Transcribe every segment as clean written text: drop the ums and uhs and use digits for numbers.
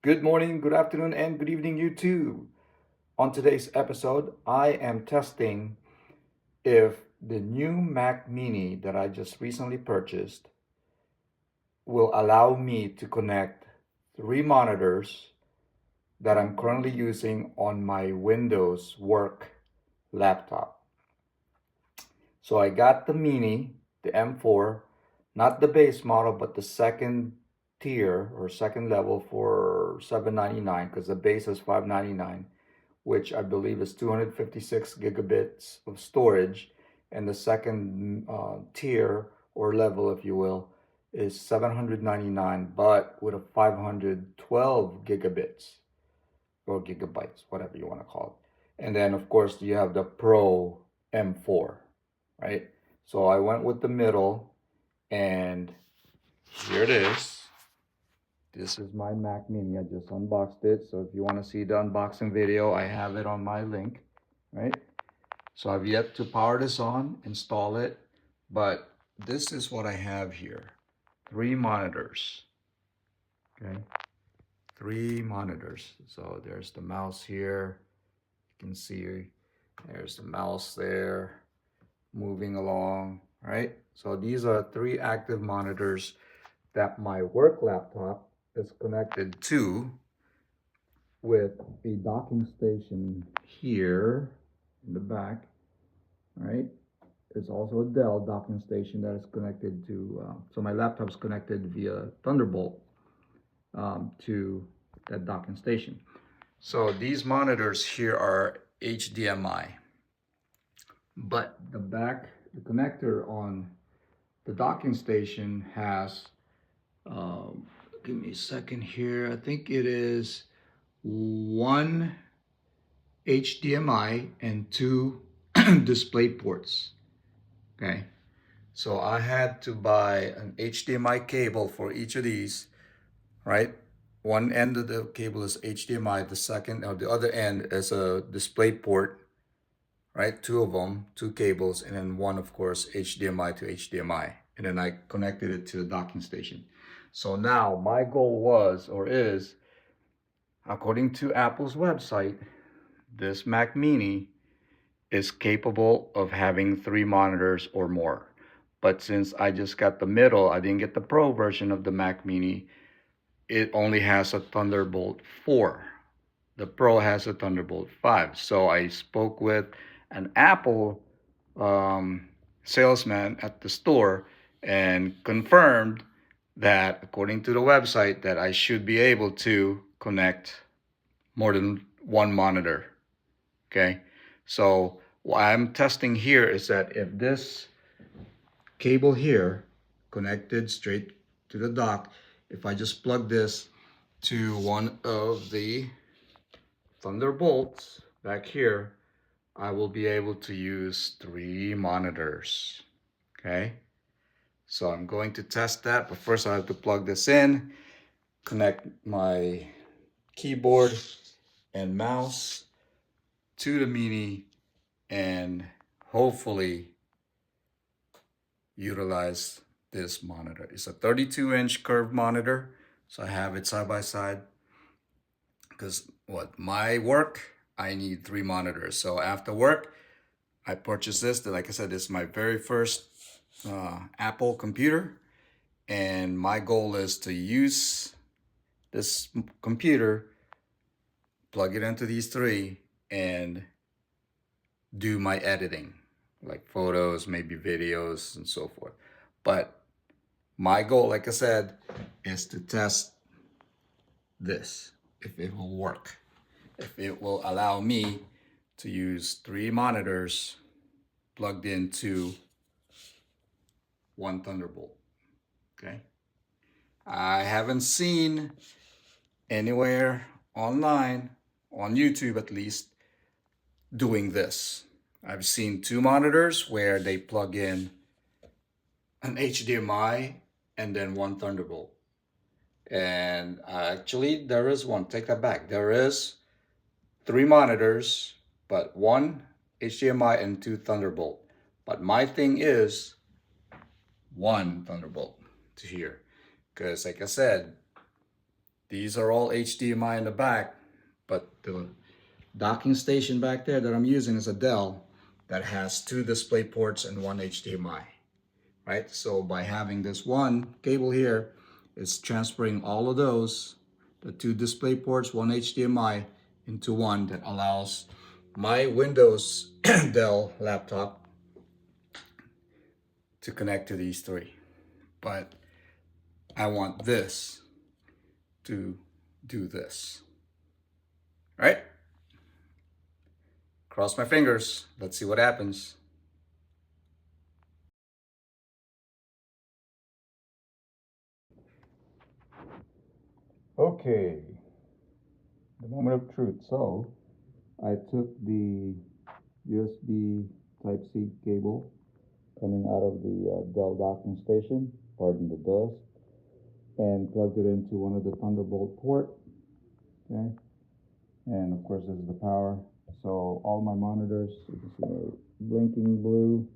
Good morning, good afternoon, and good evening, YouTube. On today's episode, I am testing if the new Mac Mini that I just recently purchased will allow me to connect three monitors that I'm currently using on my Windows work laptop. So I got the Mini, the M4, not the base model, but the second tier or second level for $799 because the base is $599, which I believe is 256 gigabits of storage, and the second tier or level, if you will, is 799, but with a 512 gigabits or gigabytes, whatever you want to call it. And then, of course, you have the Pro M4, right? So I went with the middle, and here it is. This is my Mac Mini. I just unboxed it. So if you want to see the unboxing video, I have it on my link, right? So I've yet to power this on, install it, but this is what I have here. Three monitors, okay? Three monitors. So there's the mouse here. You can see there's the mouse there moving along, right? So these are three active monitors that my work laptop is connected to with a docking station here in the back, right? It's also a Dell docking station that is connected to, so my laptop is connected via Thunderbolt to that docking station. So these monitors here are HDMI, but the connector on the docking station has, give me a second here, I think it is one HDMI and two display ports. Okay, so I had to buy an HDMI cable for each of these, right? One end of the cable is HDMI, the second or the other end is a display port, right? Two of them, two cables, and then one, of course, HDMI to HDMI. And then I connected it to the docking station. So now my goal was or is, according to Apple's website, this Mac Mini is capable of having three monitors or more. But since I just got the middle, I didn't get the Pro version of the Mac Mini, it only has a Thunderbolt 4. The Pro has a Thunderbolt 5. So I spoke with an Apple salesman at the store and confirmed that according to the website that I should be able to connect more than one monitor. Okay, so what I'm testing here is that if this cable here connected straight to the dock, if I just plug this to one of the Thunderbolts back here, I will be able to use three monitors. Okay, so I'm going to test that, but first I have to plug this in, connect my keyboard and mouse to the Mini, and hopefully utilize this monitor. It's a 32-inch curved monitor, so I have it side by side because my work, I need three monitors. So after work, I purchased this. Like I said, this is my very first Apple computer, and my goal is to use this computer, plug it into these three, and do my editing, like photos, maybe videos, and so forth. But my goal, like I said, is to test this, if it will work, if it will allow me to use three monitors plugged into one Thunderbolt. Okay. I haven't seen anywhere online, on YouTube at least, doing this. I've seen two monitors where they plug in an HDMI and then one Thunderbolt. And actually, there is one. Take that back. There is three monitors, but one HDMI and two Thunderbolt. But my thing is one Thunderbolt to here. Because like I said, These are all HDMI in the back, but the docking station back there that I'm using is a Dell that has 2 display ports and 1 HDMI, right? So by having this one cable here, it's transferring all of those, the 2 display ports, 1 HDMI, into one that allows my Windows Dell laptop to connect to these 3. But I want this to do this, right? Cross my fingers. Let's see what happens. Okay, the moment of truth. So I took the USB Type-C cable coming out of the Dell docking station, pardon the dust, and plugged it into one of the Thunderbolt port, okay? And of course this is the power. So all my monitors, you can see they're blinking blue.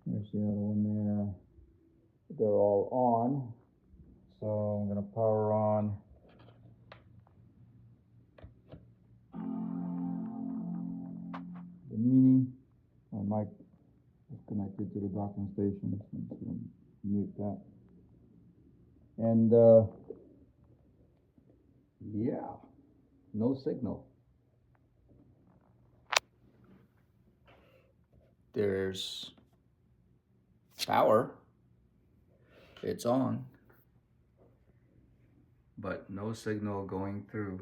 There's the other one there. They're all on. So I'm gonna power on. The Mini. My mic is connected to the docking station, so I'm just gonna mute that. And yeah, no signal. There's power, it's on, but no signal going through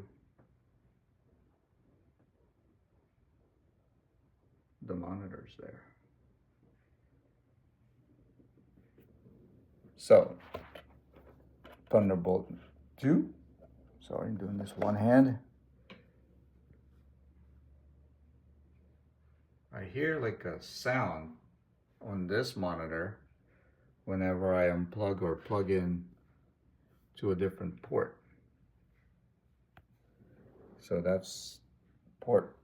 the monitors there. So, Thunderbolt 2. Sorry, I'm doing this one hand. I hear like a sound on this monitor whenever I unplug or plug in to a different port. So that's port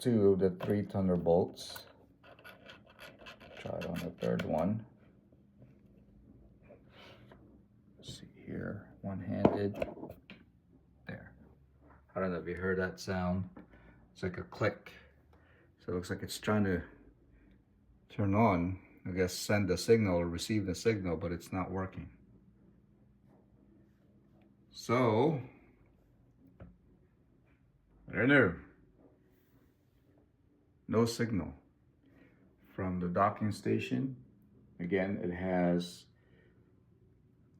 2 of the 3 Thunderbolts. Try it on the 3rd one. Let's see here, one-handed. There. I don't know if you heard that sound. It's like a click. So it looks like it's trying to turn on, I guess send the signal or receive the signal, but it's not working. So, I don't know. No signal from the docking station. Again, it has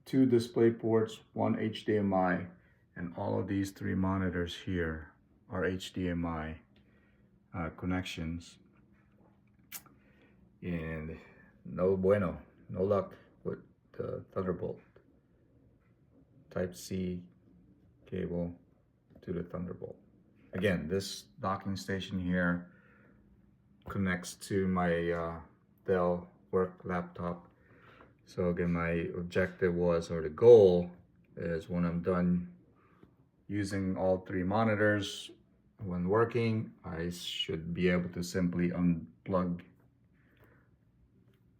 2 display ports, 1 HDMI, and all of these 3 monitors here are HDMI connections. And no bueno, no luck with the Thunderbolt Type-C cable to the Thunderbolt. Again, this docking station here connects to my Dell work laptop. So again, my objective was, or the goal is, when I'm done using all 3 monitors when working, I should be able to simply unplug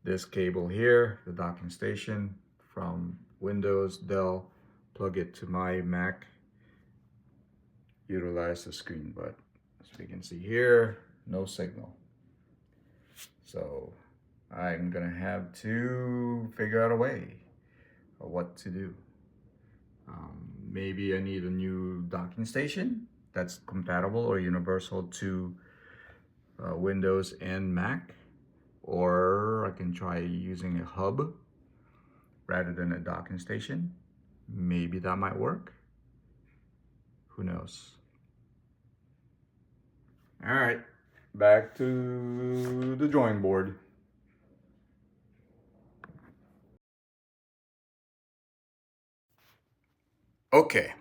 this cable here, the docking station, from Windows, Dell, plug it to my Mac, utilize the screen. But as we can see here, no signal. So I'm gonna have to figure out a way of what to do. Maybe I need a new docking station that's compatible or universal to Windows and Mac, or I can try using a hub rather than a docking station. Maybe that might work. Who knows? All right, back to the drawing board. Okay,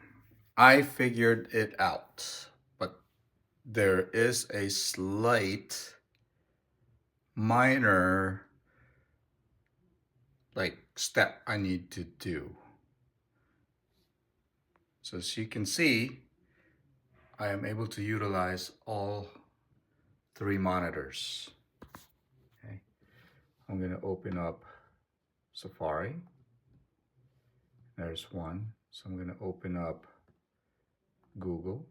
I figured it out, but there is a slight minor step I need to do. So as you can see, I am able to utilize all 3 monitors. Okay, I'm gonna open up Safari. There's one. So I'm going to open up Google.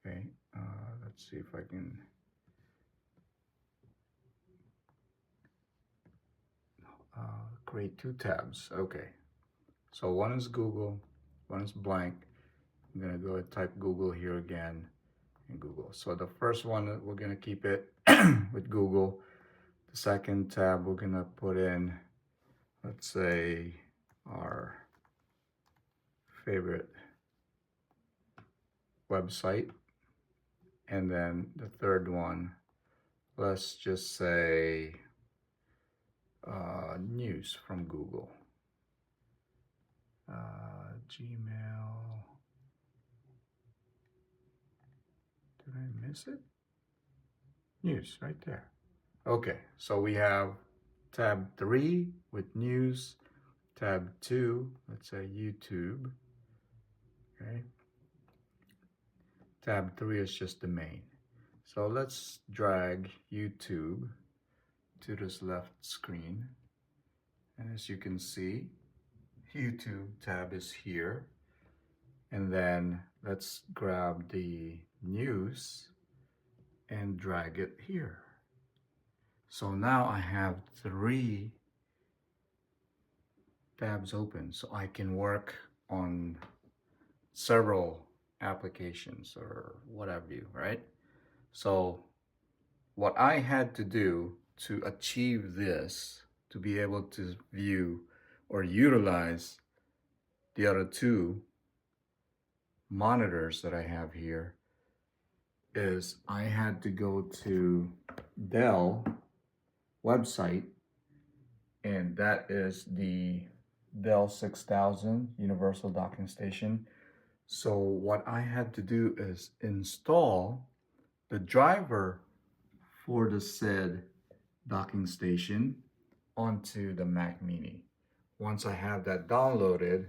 Okay, let's see if I can create two tabs. Okay, so one is Google, one is blank. I'm going to go and type Google here again in Google. So the first one, we're going to keep it with Google. The second tab, we're going to put in, let's say, our favorite website. And then the third one, let's just say news from Google. Gmail. Did I miss it? News right there. Okay, so we have tab 3 with news, tab 2, let's say YouTube. Okay. Tab 3 is just the main. So let's drag YouTube to this left screen. And as you can see, YouTube tab is here. And then let's grab the news and drag it here. So now I have 3 tabs open, so I can work on several applications or whatever you, right? So what I had to do to achieve this, to be able to view or utilize the other 2 monitors that I have here, is I had to go to Dell website, and that is the Dell 6000 Universal Docking Station. So what I had to do is install the driver for the said docking station onto the Mac Mini. Once I have that downloaded,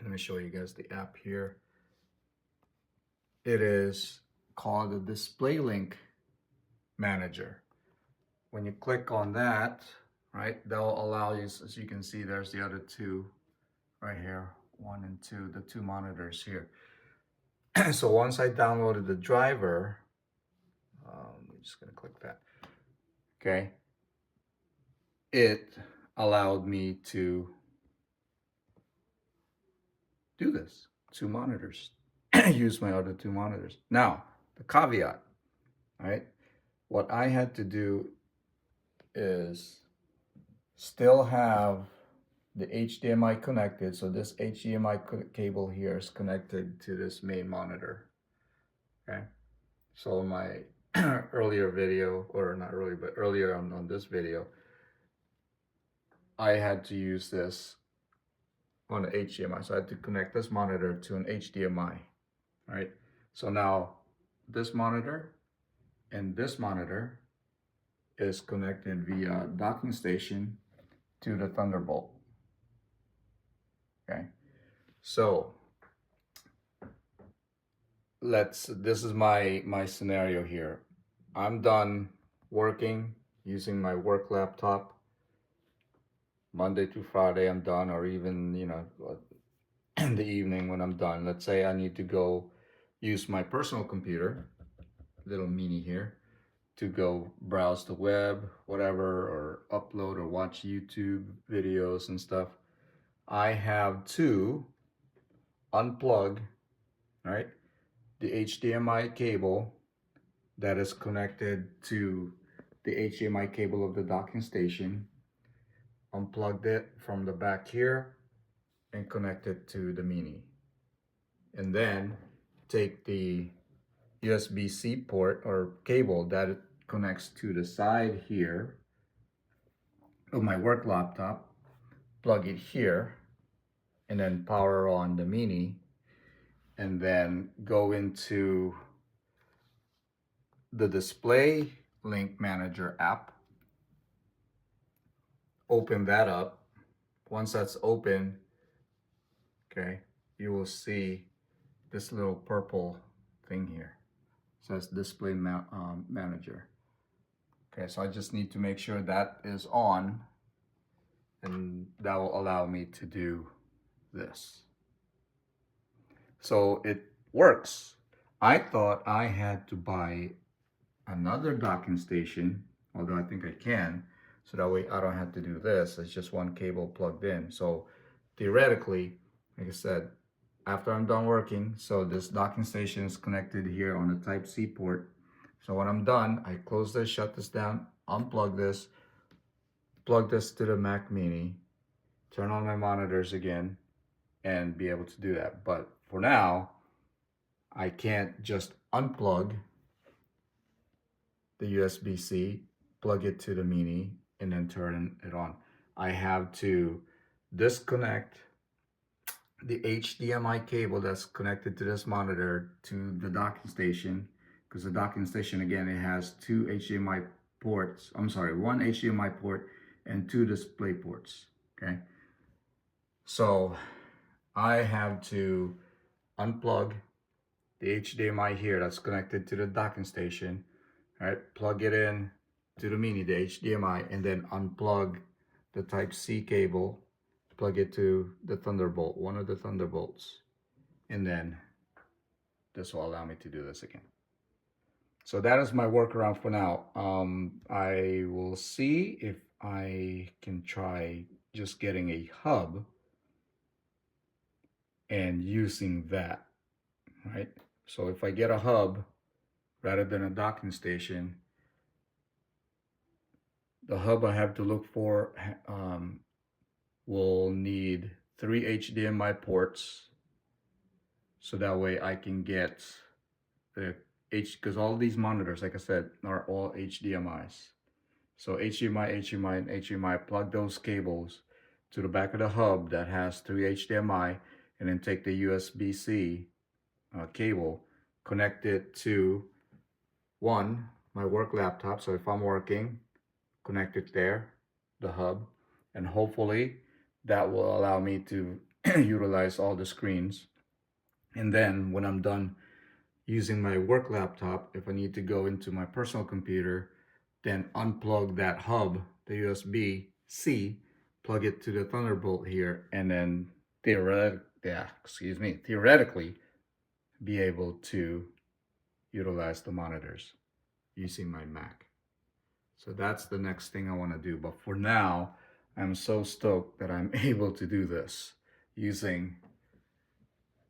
let me show you guys the app here. It is called the Display Link Manager. When you click on that, right, they'll allow you, as you can see, there's the other 2 right here, 1 and 2, the 2 monitors here. So once I downloaded the driver, I'm just gonna click that. Okay, it allowed me to do this, 2 monitors, use my other 2 monitors. Now, the caveat, right? What I had to do is still have the HDMI connected. So this HDMI cable here is connected to this main monitor. Okay. So my earlier video, or not earlier, but earlier on this video, I had to use this on the HDMI. So I had to connect this monitor to an HDMI, right? So now this monitor and this monitor is connected via docking station to the Thunderbolt. Okay, so this is my scenario here. I'm done working using my work laptop. Monday to Friday I'm done, or even, you know, in the evening when I'm done. Let's say I need to go use my personal computer, little mini here, to go browse the web, whatever, or upload or watch YouTube videos and stuff. I have to unplug, right, the HDMI cable that is connected to the HDMI cable of the docking station, unplugged it from the back here and connect it to the Mini, and then take the USB-C port or cable that connects to the side here of my work laptop, plug it here, and then power on the Mini, and then go into the Display Link Manager app, open that up. Once that's open, okay, you will see this little purple thing here. It says Display Manager. Okay, so I just need to make sure that is on, and that will allow me to do this. So it works. I thought I had to buy another docking station, although I think I can, so that way I don't have to do this. It's just one cable plugged in. So theoretically, like I said, after I'm done working, so this docking station is connected here on the Type C port. So when I'm done, I close this, shut this down, unplug this, plug this to the Mac Mini, turn on my monitors again, and be able to do that. But for now, I can't just unplug the USB-C, plug it to the Mini, and then turn it on. I have to disconnect the HDMI cable that's connected to this monitor to the docking station, because the docking station, again, it has two HDMI ports. I'm sorry, one HDMI port and two display ports. Okay, so I have to unplug the HDMI here that's connected to the docking station. All right, plug it in to the Mini, the HDMI, and then unplug the Type C cable, plug it to the Thunderbolt, one of the Thunderbolts, and then this will allow me to do this again. So that is my workaround for now. I will see if I can try just getting a hub and using that, right? So if I get a hub rather than a docking station, the hub I have to look for will need 3 HDMI ports, so that way I can get the because all these monitors, like I said, are all HDMIs. So HDMI, HDMI, and HDMI, plug those cables to the back of the hub that has 3 HDMI, and then take the USB-C cable, connect it to my work laptop. So if I'm working, connect it there, the hub, and hopefully that will allow me to utilize all the screens. And then when I'm done using my work laptop, if I need to go into my personal computer, then unplug that hub, the USB-C, plug it to the Thunderbolt here, and then theoretically be able to utilize the monitors using my Mac. So that's the next thing I want to do. But for now, I'm so stoked that I'm able to do this using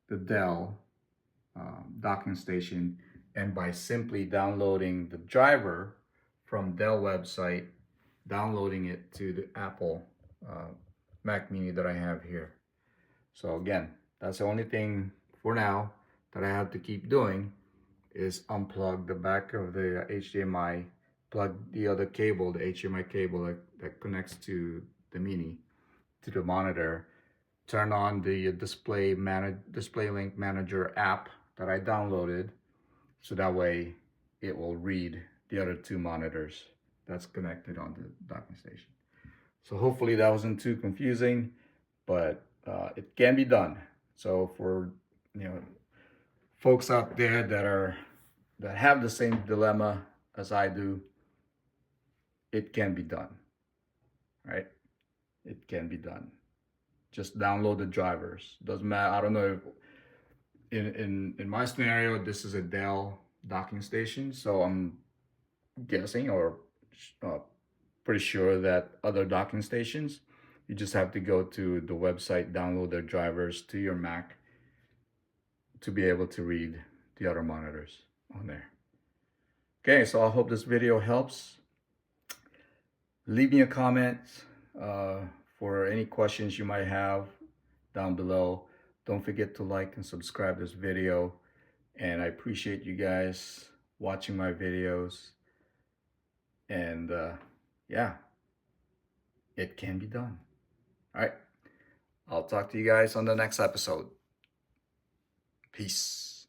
the Dell docking station, and by simply downloading the driver from Dell website, downloading it to the Apple Mac Mini that I have here. So again, that's the only thing for now that I have to keep doing, is unplug the back of the HDMI, plug the other cable, the HDMI cable that connects to the Mini, to the monitor, turn on the Display Link Manager app that I downloaded, so that way it will read the other two monitors that's connected on the docking station. So hopefully that wasn't too confusing, but it can be done. So for folks out there that have the same dilemma as I do, it can be done, right? It can be done. Just download the drivers. Doesn't matter. I don't know if in my scenario, this is a Dell docking station, so I'm guessing or pretty sure that other docking stations, you just have to go to the website, download their drivers to your Mac to be able to read the other monitors on there. Okay, so I hope this video helps. Leave me a comment for any questions you might have down below. Don't forget to like and subscribe this video. And I appreciate you guys watching my videos. And yeah, it can be done. All right, I'll talk to you guys on the next episode. Peace.